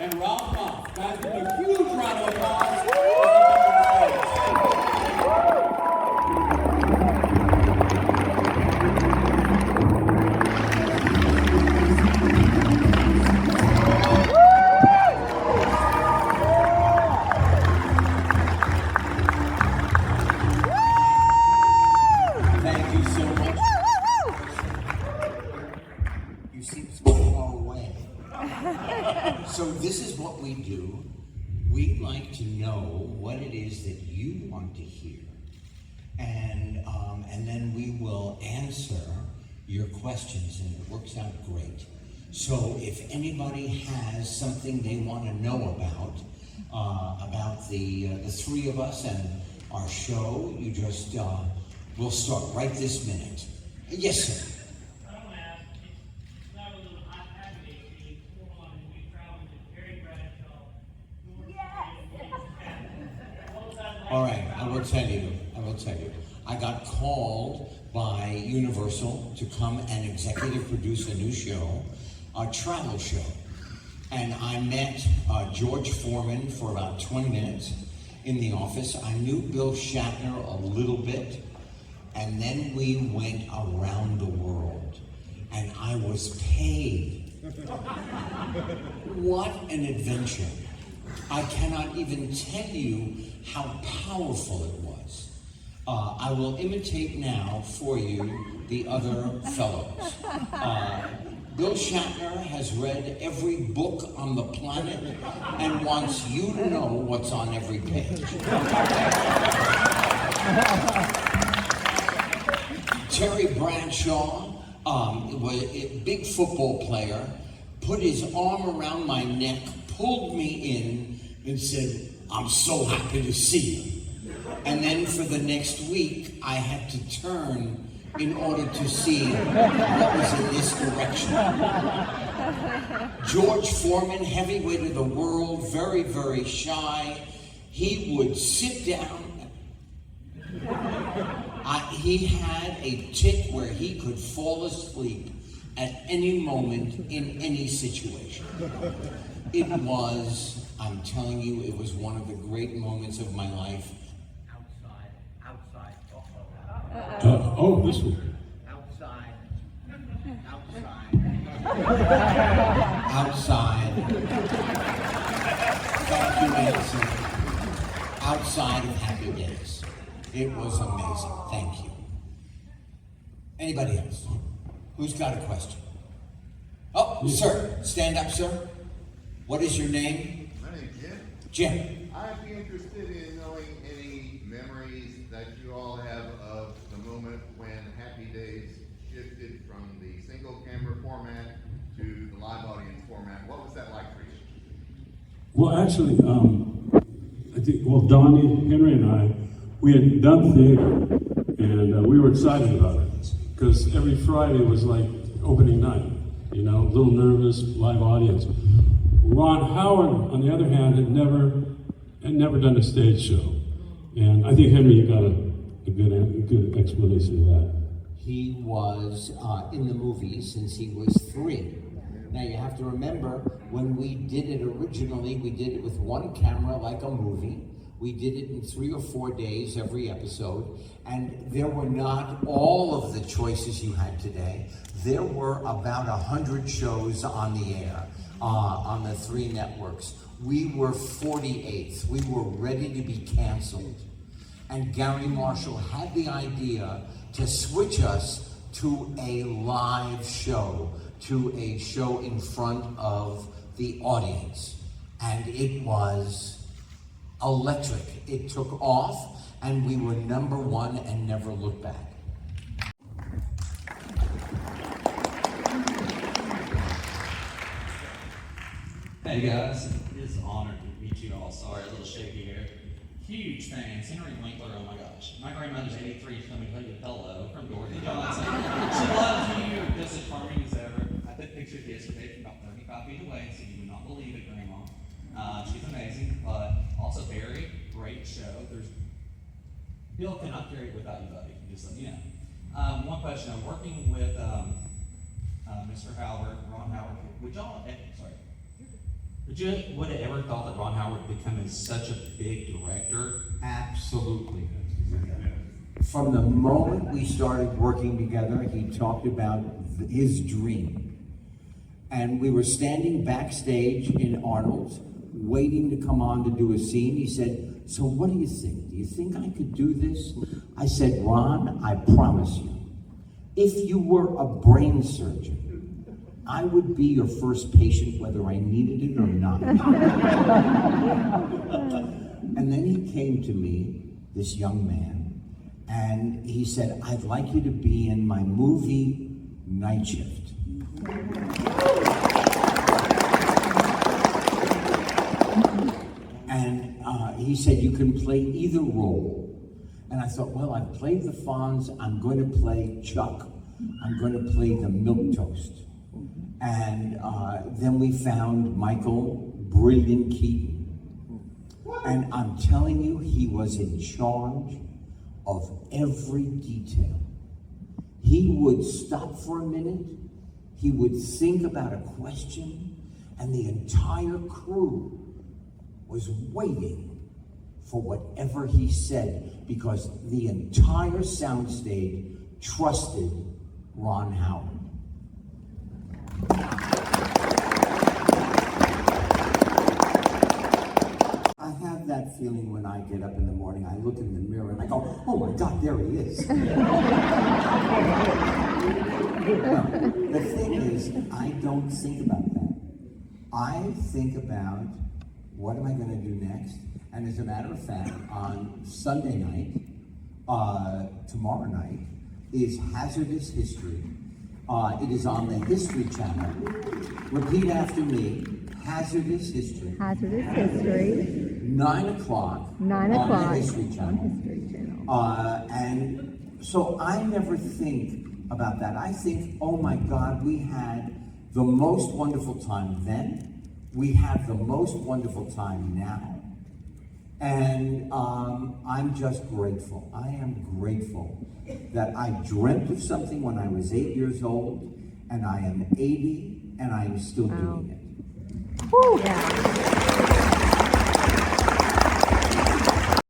and Ralph Malph. Guys, give a huge round of applause. Thank you so much. You seem so far away. So this is what we do. We'd like to know what it is that you want to hear, and then we will answer your questions, and it works out great. So if anybody has something they want to know about the three of us and our show, you just we'll start right this minute. Yes, sir. All right, I will tell you. I got called by Universal to come and executive produce a new show, a travel show. And I met George Foreman for about 20 minutes in the office. I knew Bill Shatner a little bit, and then we went around the world, and I was paid. What an adventure. I cannot even tell you how powerful it was. I will imitate now for you the other fellows. Bill Shatner has read every book on the planet and wants you to know what's on every page. Terry Bradshaw, was a big football player, put his arm around my neck, pulled me in, and said, "I'm so happy to see you." And then for the next week, I had to turn in order to see what was in this direction. George Foreman, heavyweight of the world, very, very shy. He would sit down. He had a tick where he could fall asleep at any moment in any situation. It was, I'm telling you, it was one of the great moments of my life. Oh, this one. Outside. Thank you, Anson. Outside of Happy Days. It was amazing. Thank you. Anybody else? Who's got a question? Oh, sir. Stand up, sir. What is your name? My name's Jim. Jim. I'd be interested in knowing any memories that you all have of the moment when Happy Days shifted from the single camera format to the live audience format. What was that like for you? Well, actually, I think, Donnie, Henry, and I, we had done theater, and we were excited about it because every Friday was like opening night, a little nervous, live audience. Ron Howard, on the other hand, had never done a stage show, and I think Henry, you got a good explanation of that. He was in the movie since he was 3. Now you have to remember, when we did it originally, we did it with one camera like a movie. We did it in 3 or 4 days every episode, and there were not all of the choices you had today. There were about 100 shows on the air, on the 3 networks. We were 48th. We were ready to be canceled. And Gary Marshall had the idea to switch us to a live show, to a show in front of the audience. And it was electric. It took off, and we were #1 and never looked back. Hey guys, it is an honor to meet you all. Sorry, a little shaky here. Huge fans. Henry Winkler, oh my gosh. My grandmother's 83, she's coming to tell you hello from Dorothy Johnson. She loves you, just as charming as ever. I took pictures yesterday from about 35 feet away, so you would not believe it, Grandma. She's amazing, but also very great show. Bill cannot carry it without you, buddy. Just let you know. One question, I'm working with Mr. Howard, Ron Howard. Would would have ever thought that Ron Howard would become such a big director? Absolutely. From the moment we started working together, he talked about his dream. And we were standing backstage in Arnold's, waiting to come on to do a scene. He said, so what do you think? Do you think I could do this? I said, Ron, I promise you, if you were a brain surgeon, I would be your first patient whether I needed it or not. And then he came to me, this young man, and he said, I'd like you to be in my movie, Night Shift. And he said, you can play either role. And I thought, well, I've played the Fonz, I'm going to play Chuck, I'm going to play the Milquetoast. And then we found Michael, brilliant Keaton. And I'm telling you, he was in charge of every detail. He would stop for a minute, he would think about a question, and the entire crew was waiting for whatever he said, because the entire soundstage trusted Ron Howard. I have that feeling when I get up in the morning, I look in the mirror and I go, oh my God, there he is. Well, the thing is, I don't think about that. I think about, what am I going to do next? And as a matter of fact, on Sunday night, tomorrow night, is Hazardous History. It is on the History Channel. Repeat after me, Hazardous History. Hazardous History. 9 o'clock. 9 on o'clock. the History Channel. On History Channel. And so I never think about that. I think, oh my God, we had the most wonderful time then. We have the most wonderful time now. And I'm just grateful. I am grateful that I dreamt of something when I was 8 years old, and I am 80, and I am still doing it. Woo. Yeah.